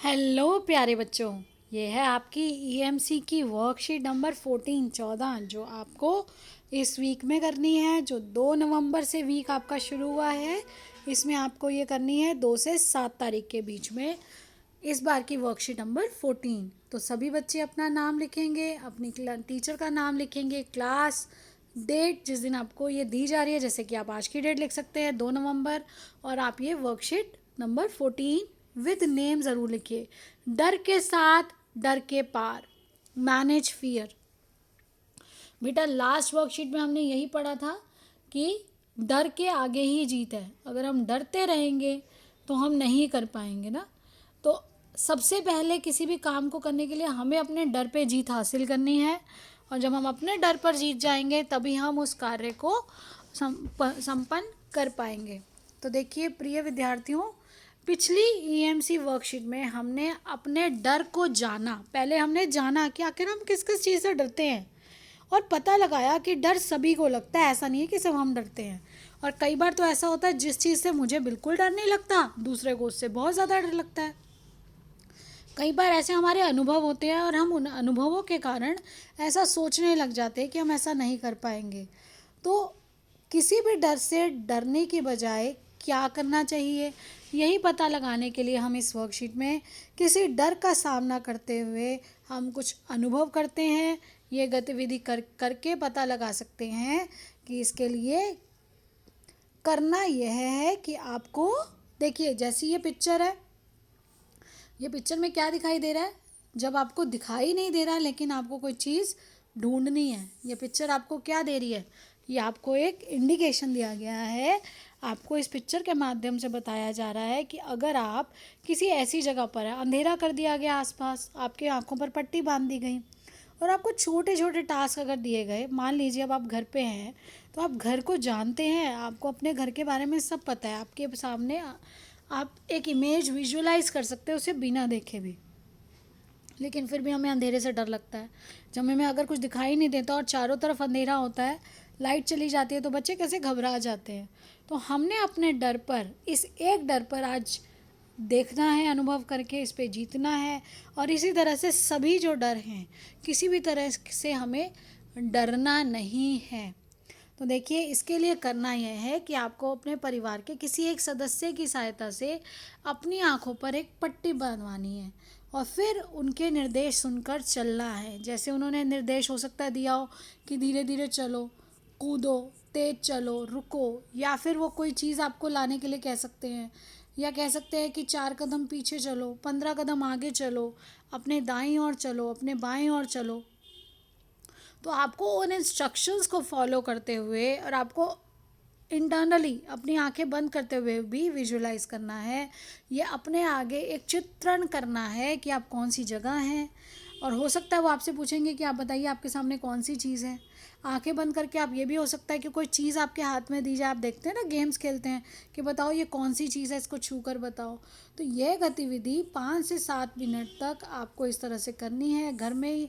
Hello प्यारे बच्चों। ये है आपकी ईएमसी की वर्कशीट नंबर 14 जो आपको इस वीक में करनी है। जो 2 नवंबर से वीक आपका शुरू हुआ है, इसमें आपको ये करनी है 2 से 7 तारीख के बीच में। इस बार की वर्कशीट नंबर 14। तो सभी बच्चे अपना नाम लिखेंगे, अपनी टीचर का नाम लिखेंगे, क्लास, डेट जिस दिन आपको ये दी जा रही है। जैसे कि आप आज की डेट लिख सकते हैं 2 नवंबर, और आप ये वर्कशीट नंबर 14 विद नेम ज़रूर लिखिए। डर के साथ, डर के पार, मैनेज फियर। बेटा लास्ट वर्कशीट में हमने यही पढ़ा था कि डर के आगे ही जीत है। अगर हम डरते रहेंगे तो हम नहीं कर पाएंगे ना। तो सबसे पहले किसी भी काम को करने के लिए हमें अपने डर पे जीत हासिल करनी है, और जब हम अपने डर पर जीत जाएंगे तभी हम उस कार्य को संपन्न कर पाएंगे। तो देखिए प्रिय विद्यार्थियों, पिछली ईएमसी वर्कशीट में हमने अपने डर को जाना। पहले हमने जाना कि आखिर हम किस किस चीज़ से डरते हैं, और पता लगाया कि डर सभी को लगता है, ऐसा नहीं है कि सिर्फ हम डरते हैं। और कई बार तो ऐसा होता है जिस चीज़ से मुझे बिल्कुल डर नहीं लगता, दूसरे को उससे बहुत ज़्यादा डर लगता है। कई बार ऐसे हमारे अनुभव होते हैं और हम उन अनुभवों के कारण ऐसा सोचने लग जाते हैं कि हम ऐसा नहीं कर पाएंगे। तो किसी भी डर से डरने की बजाय क्या करना चाहिए, यही पता लगाने के लिए हम इस वर्कशीट में किसी डर का सामना करते हुए हम कुछ अनुभव करते हैं। ये गतिविधि करके पता लगा सकते हैं कि इसके लिए करना यह है कि आपको, देखिए जैसी ये पिक्चर है, ये पिक्चर में क्या दिखाई दे रहा है। जब आपको दिखाई नहीं दे रहा लेकिन आपको कोई चीज़ ढूंढनी है, ये पिक्चर आपको क्या दे रही है, ये आपको एक इंडिकेशन दिया गया है। आपको इस पिक्चर के माध्यम से बताया जा रहा है कि अगर आप किसी ऐसी जगह पर है, अंधेरा कर दिया गया आसपास, आपके आंखों पर पट्टी बांध दी गई, और आपको छोटे छोटे टास्क अगर दिए गए। मान लीजिए अब आप घर पे हैं, तो आप घर को जानते हैं, आपको अपने घर के बारे में सब पता है, आपके सामने आप एक इमेज विजुअलाइज कर सकते हो उसे बिना देखे भी। लेकिन फिर भी हमें अंधेरे से डर लगता है। जब हमें अगर कुछ दिखाई नहीं देता और चारों तरफ अंधेरा होता है, लाइट चली जाती है, तो बच्चे कैसे घबरा जाते हैं। तो हमने अपने डर पर, इस एक डर पर आज देखना है, अनुभव करके इस पे जीतना है। और इसी तरह से सभी जो डर हैं, किसी भी तरह से हमें डरना नहीं है। तो देखिए इसके लिए करना यह है कि आपको अपने परिवार के किसी एक सदस्य की सहायता से अपनी आंखों पर एक पट्टी बांधवानी है, और फिर उनके निर्देश सुनकर चलना है। जैसे उन्होंने निर्देश हो सकता है दिया हो कि धीरे धीरे चलो, कूदो, तेज चलो, रुको, या फिर वो कोई चीज़ आपको लाने के लिए कह सकते हैं, या कह सकते हैं कि 4 कदम पीछे चलो, 15 कदम आगे चलो, अपने दाईं ओर चलो, अपने बाईं ओर चलो। तो आपको उन इंस्ट्रक्शंस को फॉलो करते हुए और आपको इंटरनली अपनी आंखें बंद करते हुए भी विजुलाइज करना है। ये अपने आगे एक चित्रण करना है कि आप कौन सी जगह हैं। और हो सकता है वो आपसे पूछेंगे कि आप बताइए आपके सामने कौन सी चीज़ है। आंखें बंद करके आप, ये भी हो सकता है कि कोई चीज़ आपके हाथ में दी जाए। आप देखते हैं ना गेम्स खेलते हैं कि बताओ ये कौन सी चीज़ है, इसको छू कर बताओ। तो यह गतिविधि 5 से 7 मिनट तक आपको इस तरह से करनी है, घर में ही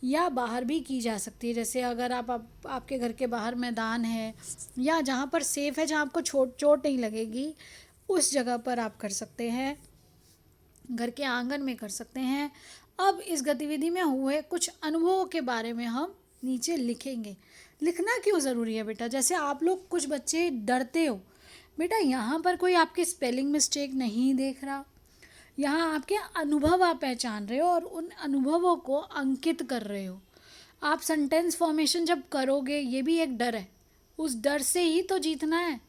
या बाहर भी की जा सकती है। जैसे अगर आपके घर के बाहर मैदान है, या जहाँ पर सेफ़ है, जहाँ आपको चोट नहीं लगेगी, उस जगह पर आप कर सकते हैं, घर के आंगन में कर सकते हैं। अब इस गतिविधि में हुए कुछ अनुभवों के बारे में हम नीचे लिखेंगे। लिखना क्यों ज़रूरी है बेटा? जैसे आप लोग कुछ बच्चे डरते हो, बेटा यहाँ पर कोई आपकी स्पेलिंग मिस्टेक नहीं देख रहा, यहाँ आपके अनुभव आप पहचान रहे हो और उन अनुभवों को अंकित कर रहे हो। आप सेंटेंस फॉर्मेशन जब करोगे, ये भी एक डर है, उस डर से ही तो जीतना है।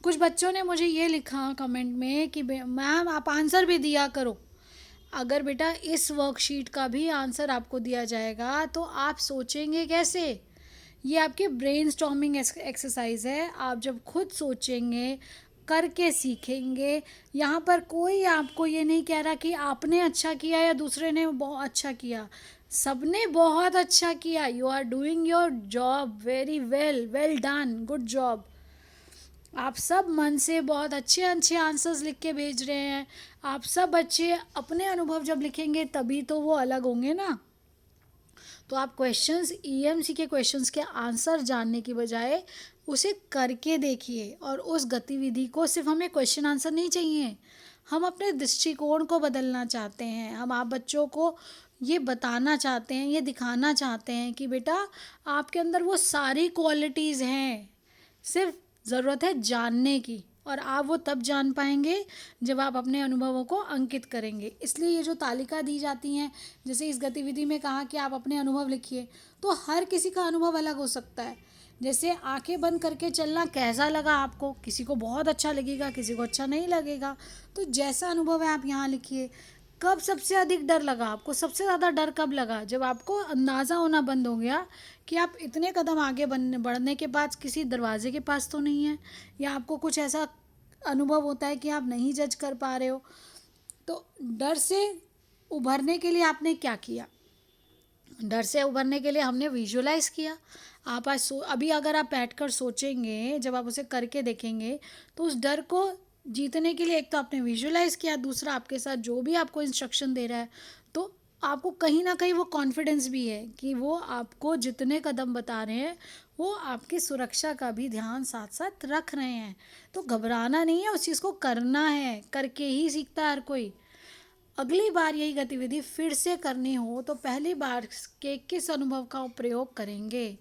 कुछ बच्चों ने मुझे ये लिखा कमेंट में कि मैम आप आंसर भी दिया करो। अगर बेटा इस वर्कशीट का भी आंसर आपको दिया जाएगा तो आप सोचेंगे कैसे? ये आपकी ब्रेन स्टॉर्मिंग एक्सरसाइज है। आप जब खुद सोचेंगे, करके सीखेंगे। यहाँ पर कोई आपको ये नहीं कह रहा कि आपने अच्छा किया या दूसरे ने बहुत अच्छा किया। सबने बहुत अच्छा किया। You are doing your job very well, well done, good job. आप सब मन से बहुत अच्छे अच्छे आंसर्स लिख के भेज रहे हैं। आप सब बच्चे अपने अनुभव जब लिखेंगे तभी तो वो अलग होंगे ना। तो आप क्वेश्चंस, ईएमसी के क्वेश्चंस के आंसर जानने की बजाय उसे करके देखिए। और उस गतिविधि को, सिर्फ हमें क्वेश्चन आंसर नहीं चाहिए, हम अपने दृष्टिकोण को बदलना चाहते हैं, हम आप बच्चों को ये बताना चाहते हैं, ये दिखाना चाहते हैं कि बेटा आपके अंदर वो सारी क्वालिटीज़ हैं, सिर्फ ज़रूरत है जानने की। और आप वो तब जान पाएंगे जब आप अपने अनुभवों को अंकित करेंगे। इसलिए ये जो तालिका दी जाती हैं, जैसे इस गतिविधि में कहा कि आप अपने अनुभव लिखिए, तो हर किसी का अनुभव अलग हो सकता है। जैसे आंखें बंद करके चलना कैसा लगा आपको, किसी को बहुत अच्छा लगेगा, किसी को अच्छा नहीं लगेगा। तो जैसा अनुभव है आप यहाँ लिखिए। कब सबसे अधिक डर लगा आपको, सबसे ज़्यादा डर कब लगा, जब आपको अंदाज़ा होना बंद हो गया कि आप इतने कदम आगे बढ़ने के बाद किसी दरवाजे के पास तो नहीं है, या आपको कुछ ऐसा अनुभव होता है कि आप नहीं जज कर पा रहे हो। तो डर से उभरने के लिए आपने क्या किया? डर से उभरने के लिए हमने विजुअलाइज किया। आप आज अभी अगर आप बैठकर सोचेंगे, जब आप उसे करके देखेंगे, तो उस डर को जीतने के लिए एक तो आपने विजुअलाइज किया, दूसरा आपके साथ जो भी आपको इंस्ट्रक्शन दे रहा है, तो आपको कहीं ना कहीं वो कॉन्फिडेंस भी है कि वो आपको जितने कदम बता रहे हैं वो आपकी सुरक्षा का भी ध्यान साथ साथ रख रहे हैं। तो घबराना नहीं है, उस चीज़ को करना है, करके ही सीखता है हर कोई। अगली बार यही गतिविधि फिर से करनी हो तो पहली बार के किस अनुभव का प्रयोग करेंगे?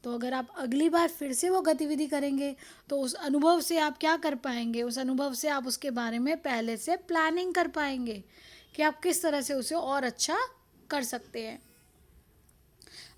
तो अगर आप अगली बार फिर से वो गतिविधि करेंगे तो उस अनुभव से आप क्या कर पाएंगे, उस अनुभव से आप उसके बारे में पहले से प्लानिंग कर पाएंगे कि आप किस तरह से उसे और अच्छा कर सकते हैं।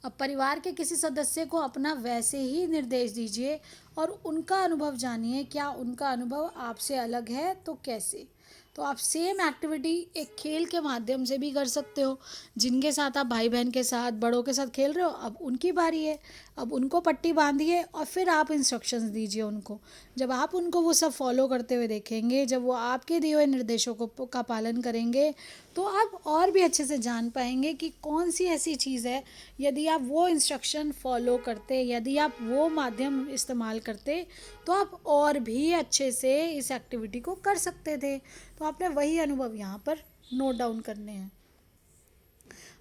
अब परिवार के किसी सदस्य को अपना वैसे ही निर्देश दीजिए और उनका अनुभव जानिए। क्या उनका अनुभव आपसे अलग है, तो कैसे? तो आप सेम एक्टिविटी एक खेल के माध्यम से भी कर सकते हो। जिनके साथ आप भाई बहन के साथ, बड़ों के साथ खेल रहे हो, अब उनकी बारी है, अब उनको पट्टी बांधिए और फिर आप इंस्ट्रक्शंस दीजिए उनको। जब आप उनको वो सब फॉलो करते हुए देखेंगे, जब वो आपके दिए हुए निर्देशों को का पालन करेंगे, तो आप और भी अच्छे से जान पाएंगे कि कौन सी ऐसी चीज़ है, यदि आप वो इंस्ट्रक्शन फॉलो करते, यदि आप वो माध्यम इस्तेमाल करते, तो आप और भी अच्छे से इस एक्टिविटी को कर सकते थे। तो आपने वही अनुभव यहाँ पर नोट डाउन करने हैं।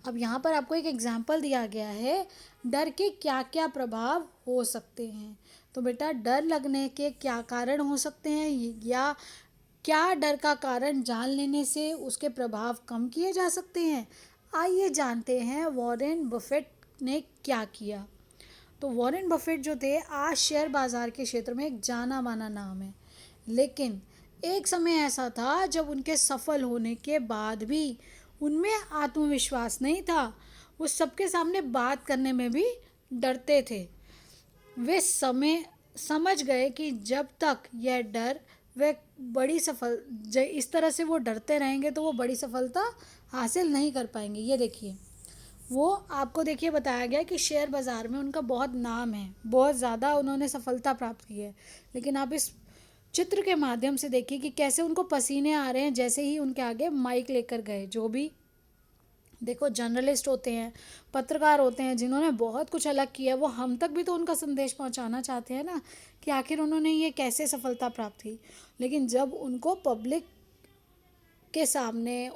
अब यहाँ पर आपको एक एग्जाम्पल दिया गया है, डर के क्या क्या प्रभाव हो सकते हैं। तो बेटा डर लगने के क्या कारण हो सकते हैं, या क्या डर का कारण जान लेने से उसके प्रभाव कम किए जा सकते हैं? आइए जानते हैं वॉरेन बफेट ने क्या किया। तो वॉरेन बफेट जो थे, आज शेयर बाजार के क्षेत्र में एक जाना माना नाम है। लेकिन एक समय ऐसा था जब उनके सफल होने के बाद भी उनमें आत्मविश्वास नहीं था। वो सबके सामने बात करने में भी डरते थे। वे समझ गए कि जब तक यह डर वे बड़ी इस तरह से वो डरते रहेंगे तो वो बड़ी सफलता हासिल नहीं कर पाएंगे। ये देखिए, वो आपको देखिए बताया गया कि शेयर बाज़ार में उनका बहुत नाम है, बहुत ज़्यादा उन्होंने सफलता प्राप्त की है। लेकिन आप इस चित्र के माध्यम से देखिए कि कैसे उनको पसीने आ रहे हैं जैसे ही उनके आगे माइक लेकर गए। जो भी देखो जर्नलिस्ट होते हैं, पत्रकार होते हैं, जिन्होंने बहुत कुछ अलग किया, वो हम तक भी तो उनका संदेश पहुंचाना चाहते हैं ना, कि आखिर उन्होंने ये कैसे सफलता प्राप्त की। लेकिन जब उनको पब्लिक के सामने,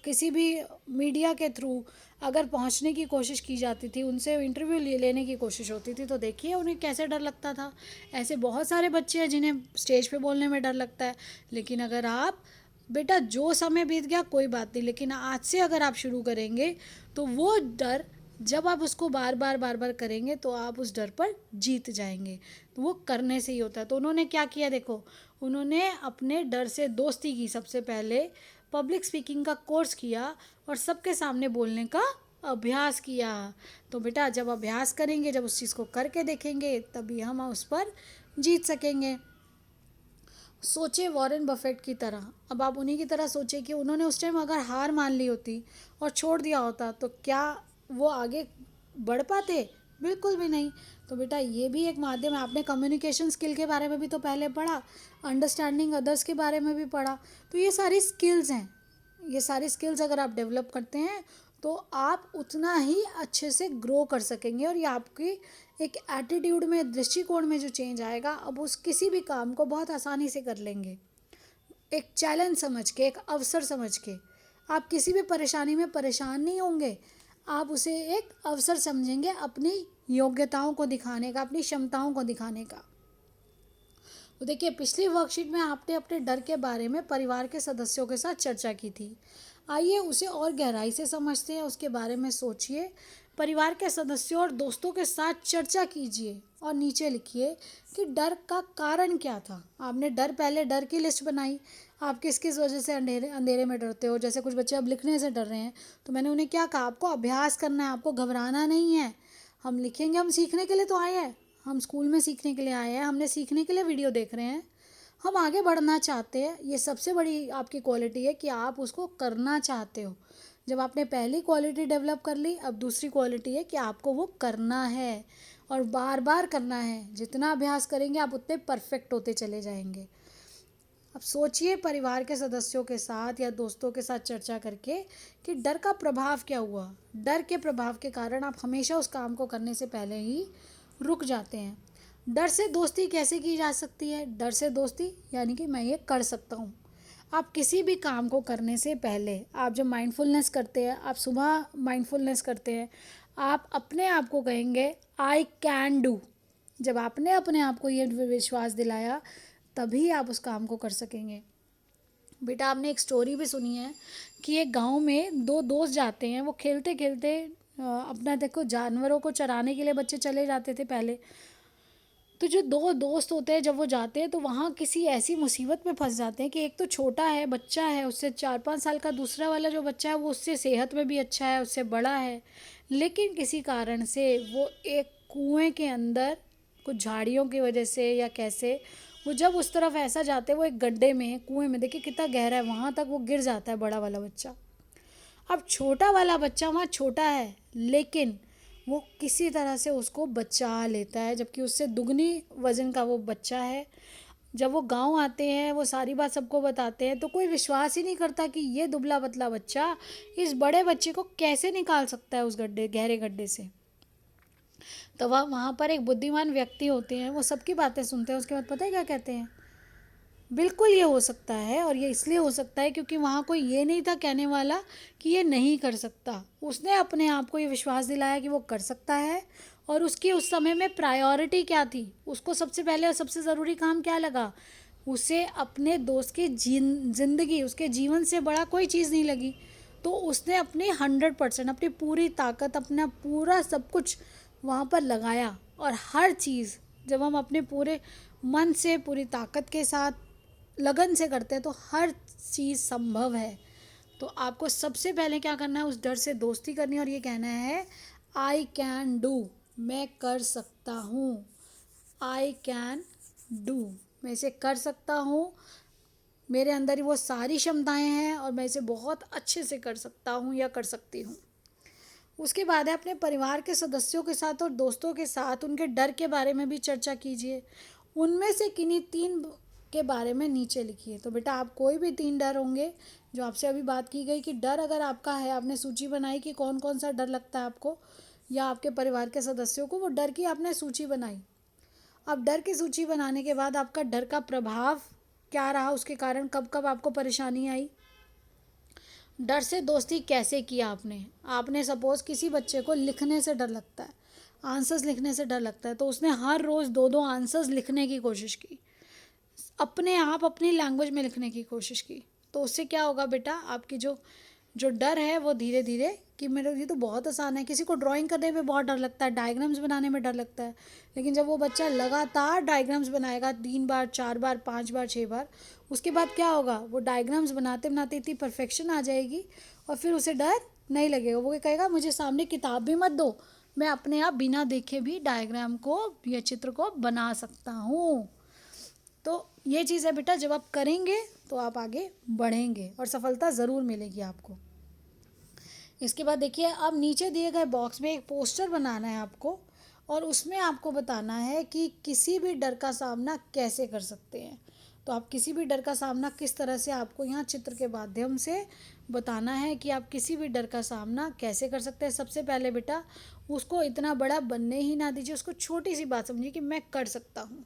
किसी भी मीडिया के थ्रू अगर पहुंचने की कोशिश की जाती थी, उनसे इंटरव्यू लेने की कोशिश होती थी, तो देखिए उन्हें कैसे डर लगता था। ऐसे बहुत सारे बच्चे हैं जिन्हें स्टेज पे बोलने में डर लगता है। लेकिन अगर आप बेटा, जो समय बीत गया कोई बात नहीं, लेकिन आज से अगर आप शुरू करेंगे तो वो डर, जब आप उसको बार बार करेंगे तो आप उस डर पर जीत जाएंगे। तो वो करने से ही होता है। तो उन्होंने क्या किया, देखो उन्होंने अपने डर से दोस्ती की। सबसे पहले पब्लिक स्पीकिंग का कोर्स किया और सबके सामने बोलने का अभ्यास किया। तो बेटा जब अभ्यास करेंगे, जब उस चीज़ को करके देखेंगे, तभी हम उस पर जीत सकेंगे। सोचे वॉरेन बफेट की तरह। अब आप उन्हीं की तरह सोचे कि उन्होंने उस टाइम अगर हार मान ली होती और छोड़ दिया होता तो क्या वो आगे बढ़ पाते? बिल्कुल भी नहीं। तो बेटा ये भी एक माध्यम है। आपने कम्युनिकेशन स्किल के बारे में भी तो पहले पढ़ा, अंडरस्टैंडिंग अदर्स के बारे में भी पढ़ा। तो ये सारी स्किल्स हैं। ये सारी स्किल्स अगर आप डेवलप करते हैं तो आप उतना ही अच्छे से ग्रो कर सकेंगे। और ये आपकी एक एटीट्यूड में, दृष्टिकोण में जो चेंज आएगा, अब उस किसी भी काम को बहुत आसानी से कर लेंगे। एक चैलेंज समझ के, एक अवसर समझ के, आप किसी भी परेशानी में परेशान नहीं होंगे। आप उसे एक अवसर समझेंगे अपनी योग्यताओं को दिखाने का, अपनी क्षमताओं को दिखाने का। तो देखिए, पिछली वर्कशीट में आपने अपने डर के बारे में परिवार के सदस्यों के साथ चर्चा की थी। आइए उसे और गहराई से समझते हैं, उसके बारे में सोचिए। परिवार के सदस्यों और दोस्तों के साथ चर्चा कीजिए और नीचे लिखिए कि डर का कारण क्या था। आपने पहले डर की लिस्ट बनाई। आप किस किस वजह से अंधेरे अंधेरे में डरते हो। जैसे कुछ बच्चे अब लिखने से डर रहे हैं, तो मैंने उन्हें क्या कहा, आपको अभ्यास करना है, आपको घबराना नहीं है। हम लिखेंगे, हम सीखने के लिए तो आए हैं, हम स्कूल में सीखने के लिए आए हैं, हमने सीखने के लिए वीडियो देख रहे हैं, हम आगे बढ़ना चाहते हैं। ये सबसे बड़ी आपकी क्वालिटी है कि आप उसको करना चाहते हो। जब आपने पहली क्वालिटी डेवलप कर ली, अब दूसरी क्वालिटी है कि आपको वो करना है और बार बार करना है। जितना अभ्यास करेंगे आप उतने परफेक्ट होते चले जाएंगे। अब सोचिए परिवार के सदस्यों के साथ या दोस्तों के साथ चर्चा करके कि डर का प्रभाव क्या हुआ। डर के प्रभाव के कारण आप हमेशा उस काम को करने से पहले ही रुक जाते हैं। डर से दोस्ती कैसे की जा सकती है। डर से दोस्ती यानी कि मैं ये कर सकता हूँ। आप किसी भी काम को करने से पहले, आप जब माइंडफुलनेस करते हैं, आप सुबह माइंडफुलनेस करते हैं, आप अपने आप को कहेंगे आई कैन डू। जब आपने अपने आप को ये विश्वास दिलाया, तभी आप उस काम को कर सकेंगे। बेटा, आपने एक स्टोरी भी सुनी है कि एक गांव में दो दोस्त जाते हैं। वो खेलते खेलते अपना, देखो, जानवरों को चराने के लिए बच्चे चले जाते थे पहले। तो जो दो दोस्त होते हैं, जब वो जाते हैं तो वहाँ किसी ऐसी मुसीबत में फंस जाते हैं कि एक तो छोटा है, बच्चा है, उससे 4-5 साल का, दूसरा वाला जो बच्चा है वो उससे सेहत में भी अच्छा है, उससे बड़ा है, लेकिन किसी कारण से वो एक कुएं के अंदर, कुछ झाड़ियों की वजह से या कैसे, वो जब उस तरफ ऐसा जाते हैं, वो एक गड्ढे में, कुएं में, देखिए कितना गहरा है, वहाँ तक वो गिर जाता है बड़ा वाला बच्चा। अब छोटा वाला बच्चा वहाँ छोटा है, लेकिन वो किसी तरह से उसको बचा लेता है, जबकि उससे दुगनी वजन का वो बच्चा है। जब वो गांव आते हैं, वो सारी बात सबको बताते हैं, तो कोई विश्वास ही नहीं करता कि ये दुबला पतला बच्चा इस बड़े बच्चे को कैसे निकाल सकता है उस गड्ढे, गहरे गड्ढे से। तो वहाँ पर एक बुद्धिमान व्यक्ति होते हैं, वो सबकी बातें सुनते हैं। उसके बाद पता है क्या कहते हैं, बिल्कुल ये हो सकता है, और ये इसलिए हो सकता है क्योंकि वहाँ कोई ये नहीं था कहने वाला कि ये नहीं कर सकता। उसने अपने आप को ये विश्वास दिलाया कि वो कर सकता है। और उसकी उस समय में प्रायोरिटी क्या थी, उसको सबसे पहले और सबसे ज़रूरी काम क्या लगा, उसे अपने दोस्त की ज़िंदगी, उसके जीवन से बड़ा कोई चीज़ नहीं लगी। तो उसने अपनी 100%, अपनी पूरी ताकत, अपना पूरा सब कुछ वहाँ पर लगाया। और हर चीज़ जब हम अपने पूरे मन से, पूरी ताकत के साथ, लगन से करते हैं, तो हर चीज़ संभव है। तो आपको सबसे पहले क्या करना है, उस डर से दोस्ती करनी है और ये कहना है आई कैन डू, मैं कर सकता हूँ। आई कैन डू, मैं इसे कर सकता हूँ, मेरे अंदर ही वो सारी क्षमताएं हैं और मैं इसे बहुत अच्छे से कर सकता हूँ या कर सकती हूँ। उसके बाद है अपने परिवार के सदस्यों के साथ और दोस्तों के साथ उनके डर के बारे में भी चर्चा कीजिए। उनमें से किन्हीं 3 के बारे में नीचे लिखिए। तो बेटा, आप कोई भी 3 डर होंगे जो आपसे अभी बात की गई कि डर अगर आपका है, आपने सूची बनाई कि कौन कौन सा डर लगता है आपको या आपके परिवार के सदस्यों को, वो डर की आपने सूची बनाई। अब डर की सूची बनाने के बाद आपका डर का प्रभाव क्या रहा, उसके कारण कब कब आपको परेशानी आई, डर से दोस्ती कैसे किया आपने। आपने सपोज़ किसी बच्चे को लिखने से डर लगता है, आंसर्स लिखने से डर लगता है, तो उसने हर रोज़ 2-2 आंसर्स लिखने की कोशिश की, अपने आप अपनी लैंग्वेज में लिखने की कोशिश की। तो उससे क्या होगा बेटा, आपकी जो जो डर है वो धीरे धीरे, कि मेरे ये तो बहुत आसान है, किसी को ड्राइंग करने में बहुत डर लगता है, डायग्राम्स बनाने में डर लगता है, लेकिन जब वो बच्चा लगातार डायग्राम्स बनाएगा 3 बार, 4 बार, 5 बार, 6 बार, उसके बाद क्या होगा, वो डायग्राम्स बनाते बनाते इतनी परफेक्शन आ जाएगी और फिर उसे डर नहीं लगेगा। वो कहेगा मुझे सामने किताब भी मत दो, मैं अपने आप बिना देखे भी डायग्राम को या चित्र को बना सकता हूँ। तो ये चीज़ है बेटा, जब आप करेंगे तो आप आगे बढ़ेंगे और सफलता ज़रूर मिलेगी आपको। इसके बाद देखिए, अब नीचे दिए गए बॉक्स में एक पोस्टर बनाना है आपको और उसमें आपको बताना है कि किसी भी डर का सामना कैसे कर सकते हैं। तो आप किसी भी डर का सामना किस तरह से, आपको यहाँ चित्र के माध्यम से बताना है कि आप किसी भी डर का सामना कैसे कर सकते हैं। सबसे पहले बेटा, उसको इतना बड़ा बनने ही ना दीजिए, उसको छोटी सी बात समझिए कि मैं कर सकता हूँ।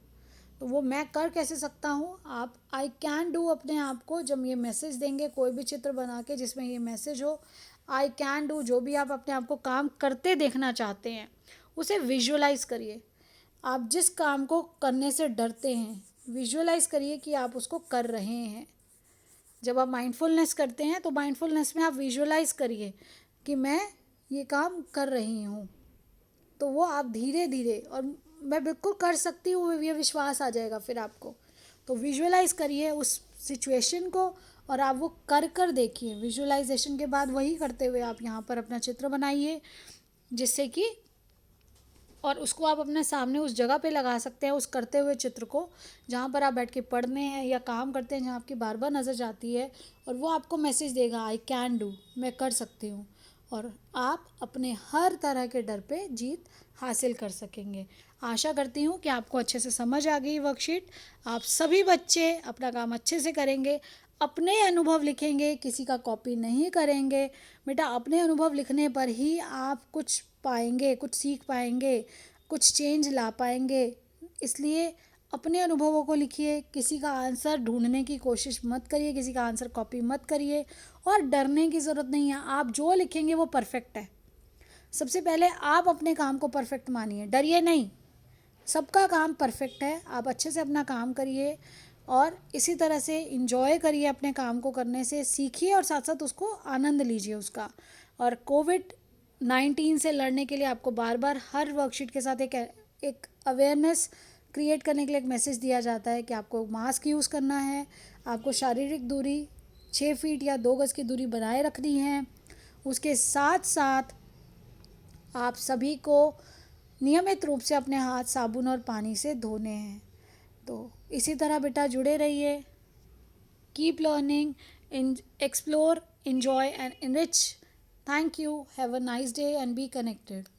तो वो मैं कर कैसे सकता हूँ, आप आई कैन डू अपने आप को जब ये मैसेज देंगे, कोई भी चित्र बना के जिसमें ये मैसेज हो, आई कैन डू, जो भी आप अपने आप को काम करते देखना चाहते हैं उसे विजुअलाइज करिए। आप जिस काम को करने से डरते हैं विजुअलाइज करिए कि आप उसको कर रहे हैं। जब आप माइंडफुलनेस करते हैं तो माइंडफुलनेस में आप विजुअलाइज करिए कि मैं ये काम कर रही हूँ, तो वो आप धीरे धीरे, और मैं बिल्कुल कर सकती हूँ, ये विश्वास आ जाएगा फिर आपको। तो विजुअलाइज करिए उस सिचुएशन को और आप वो कर कर देखिए। विजुअलाइजेशन के बाद वही करते हुए आप यहाँ पर अपना चित्र बनाइए, जिससे कि, और उसको आप अपने सामने उस जगह पे लगा सकते हैं, उस करते हुए चित्र को, जहाँ पर आप बैठ के पढ़ने हैं या काम करते हैं, जहाँ आपकी बार बार नज़र जाती है, और वो आपको मैसेज देगा आई कैन डू, मैं कर सकती हूँ, और आप अपने हर तरह के डर पे जीत हासिल कर सकेंगे। आशा करती हूँ कि आपको अच्छे से समझ आ गई वर्कशीट। आप सभी बच्चे अपना काम अच्छे से करेंगे, अपने अनुभव लिखेंगे, किसी का कॉपी नहीं करेंगे। बेटा अपने अनुभव लिखने पर ही आप कुछ पाएंगे, कुछ सीख पाएंगे, कुछ चेंज ला पाएंगे। इसलिए अपने अनुभवों को लिखिए, किसी का आंसर ढूंढने की कोशिश मत करिए, किसी का आंसर कॉपी मत करिए, और डरने की ज़रूरत नहीं है। आप जो लिखेंगे वो परफेक्ट है। सबसे पहले आप अपने काम को परफेक्ट मानिए, डरिए नहीं। सबका काम परफेक्ट है, आप अच्छे से अपना काम करिए और इसी तरह से इंजॉय करिए अपने काम को करने से, सीखिए और साथ साथ उसको आनंद लीजिए उसका। और कोविड-19 से लड़ने के लिए आपको बार बार हर वर्कशीट के साथ एक अवेयरनेस क्रिएट करने के लिए एक मैसेज दिया जाता है कि आपको मास्क यूज़ करना है, आपको शारीरिक दूरी 6 फीट या 2 गज की दूरी बनाए रखनी है। उसके साथ साथ आप सभी को नियमित रूप से अपने हाथ साबुन और पानी से धोने हैं। तो इसी तरह बेटा जुड़े रहिए। Keep learning, explore, enjoy and enrich. Thank you. Have a nice day and be connected.